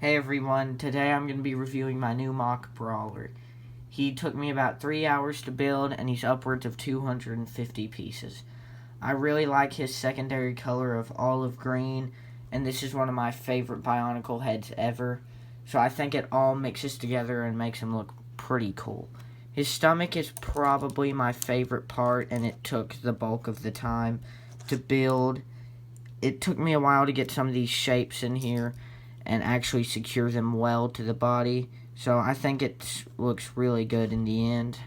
Hey everyone, today I'm going to be reviewing my new Moc Brawler. He took me about 3 hours to build and he's upwards of 250 pieces. I really like his secondary color of olive green, and this is one of my favorite Bionicle heads ever. So I think it all mixes together and makes him look pretty cool. His stomach is probably my favorite part, and it took the bulk of the time to build. It took me a while to get some of these shapes in here and actually secure them well to the body. So I think it looks really good in the end,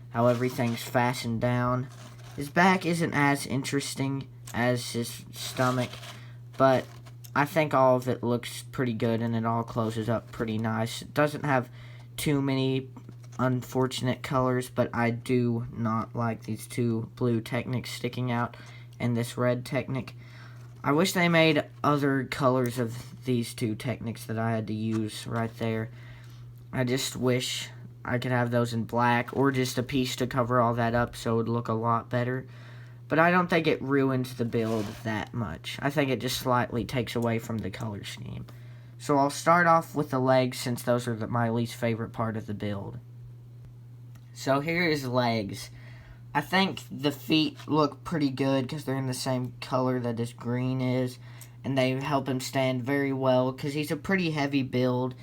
how everything's fastened down. His back isn't as interesting as his stomach, but I think all of it looks pretty good and it all closes up pretty nice. It doesn't have too many unfortunate colors, but I do not like these two blue Technics sticking out and this red Technic. I wish they made other colors of these two Technics that I had to use right there. I just wish I could have those in black or just a piece to cover all that up so it would look a lot better. But I don't think it ruins the build that much. I think it just slightly takes away from the color scheme. So I'll start off with the legs since those are my least favorite part of the build. So here is legs. I think the feet look pretty good because they're in the same color that his green is, and they help him stand very well because he's a pretty heavy build,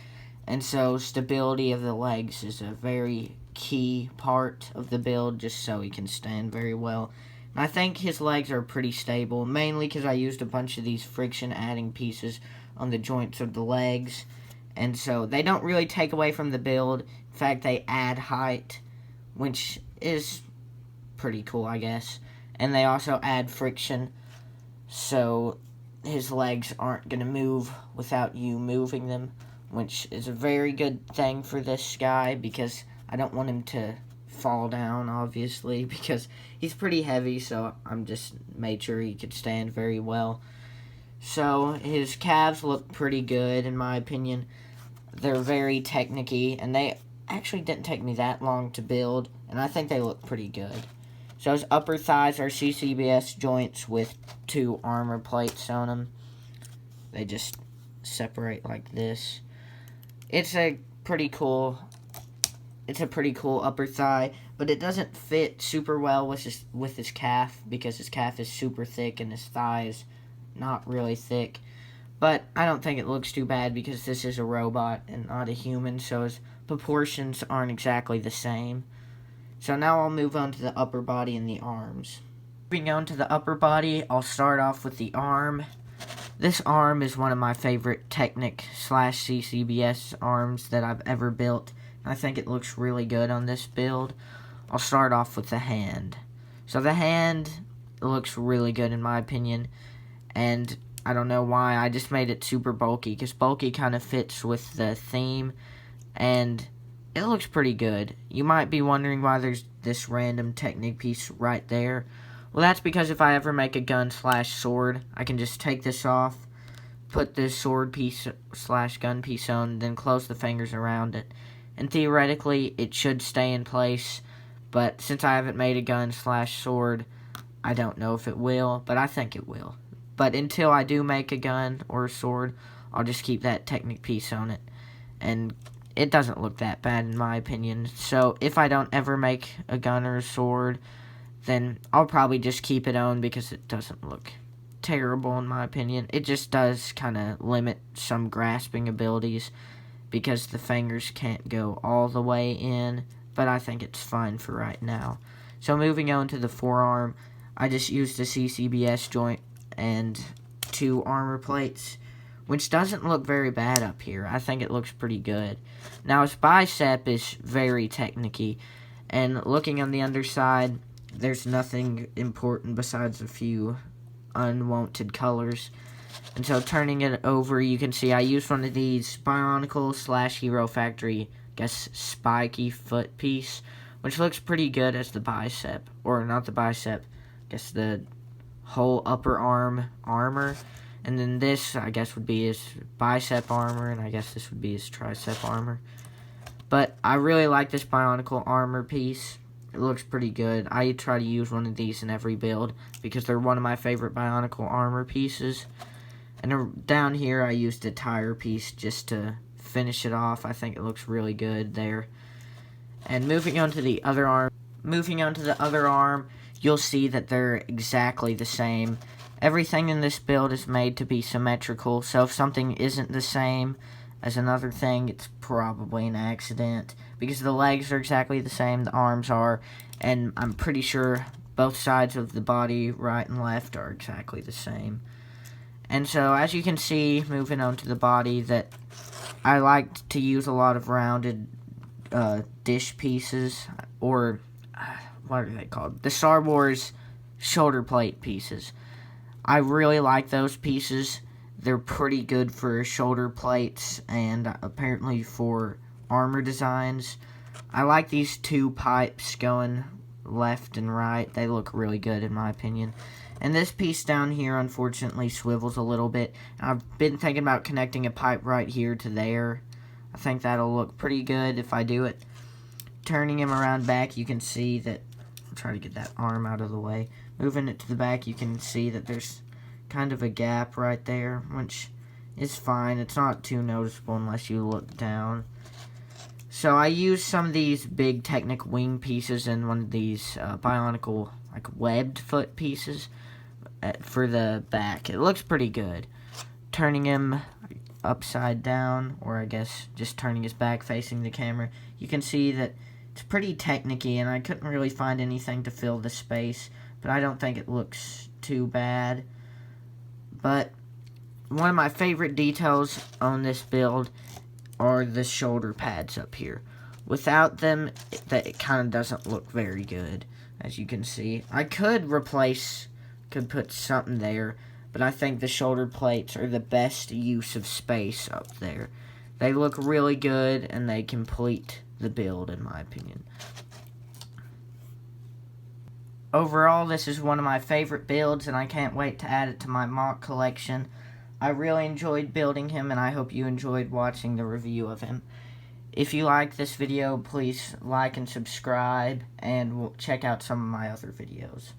and so stability of the legs is a very key part of the build just so he can stand very well. And I think his legs are pretty stable, mainly because I used a bunch of these friction adding pieces on the joints of the legs, and so they don't really take away from the build. In fact, they add height, which is pretty cool, I guess. And they also add friction, so his legs aren't going to move without you moving them, which is a very good thing for this guy because I don't want him to fall down, obviously, because he's pretty heavy, so I'm just made sure he could stand very well. So his calves look pretty good, in my opinion. They're very Technic-y, and they actually didn't take me that long to build, and I think they look pretty good. So his upper thighs are CCBS joints with 2 armor plates on them. They just separate like this. It's a pretty cool upper thigh, but it doesn't fit super well with his calf because his calf is super thick and his thigh is not really thick. But I don't think it looks too bad because this is a robot and not a human, so his proportions aren't exactly the same. So now I'll move on to the upper body and the arms. Moving on to the upper body, I'll start off with the arm. This arm is one of my favorite Technic/CCBS arms that I've ever built. I think it looks really good on this build. I'll start off with the hand. So the hand looks really good in my opinion, and I don't know why, I just made it super bulky because bulky kind of fits with the theme, and it looks pretty good. You might be wondering why there's this random Technic piece right there. Well, that's because if I ever make a gun/sword, I can just take this off, put this sword piece/gun piece on, then close the fingers around it. And theoretically, it should stay in place, but since I haven't made a gun/sword, I don't know if it will, but I think it will. But until I do make a gun or a sword, I'll just keep that Technic piece on it. And it doesn't look that bad in my opinion. So if I don't ever make a gun or a sword, then I'll probably just keep it on because it doesn't look terrible in my opinion. It just does kind of limit some grasping abilities because the fingers can't go all the way in, but I think it's fine for right now. So moving on to the forearm, I just used a CCBS joint and 2 armor plates, which doesn't look very bad up here. I think it looks pretty good. Now his bicep is very Technic-y, and looking on the underside, there's nothing important besides a few unwanted colors. And so turning it over, you can see I used one of these Bionicle/Hero Factory, I guess, spiky foot piece, which looks pretty good as the bicep, or not the bicep, I guess the whole upper arm armor. And then this, I guess, would be his bicep armor, and I guess this would be his tricep armor. But I really like this Bionicle armor piece. It looks pretty good. I try to use one of these in every build because they're one of my favorite Bionicle armor pieces. And down here, I used a tire piece just to finish it off. I think it looks really good there. And moving on to the other arm, you'll see that they're exactly the same. Everything in this build is made to be symmetrical, so if something isn't the same as another thing, it's probably an accident, because the legs are exactly the same, the arms are, and I'm pretty sure both sides of the body, right and left, are exactly the same. And so, as you can see, moving on to the body, that I like to use a lot of rounded dish pieces, or what are they called? The Star Wars shoulder plate pieces. I really like those pieces. They're pretty good for shoulder plates and apparently for armor designs. I like these two pipes going left and right. They look really good in my opinion. And this piece down here unfortunately swivels a little bit. I've been thinking about connecting a pipe right here to there. I think that'll look pretty good if I do it. Turning him around back, you can see that, I'll try to get that arm out of the way. Moving it to the back, you can see that there's kind of a gap right there, which is fine. It's not too noticeable unless you look down. So I used some of these big Technic wing pieces and one of these Bionicle like webbed foot pieces for the back. It looks pretty good. Turning him upside down, or I guess just turning his back facing the camera, you can see that it's pretty Technic-y, and I couldn't really find anything to fill the space, but I don't think it looks too bad. But one of my favorite details on this build are the shoulder pads up here. Without them, it kind of doesn't look very good, as you can see. I could put something there, but I think the shoulder plates are the best use of space up there. They look really good, and they complete the build, in my opinion. Overall, this is one of my favorite builds, and I can't wait to add it to my Moc collection. I really enjoyed building him, and I hope you enjoyed watching the review of him. If you like this video, please like and subscribe, and check out some of my other videos.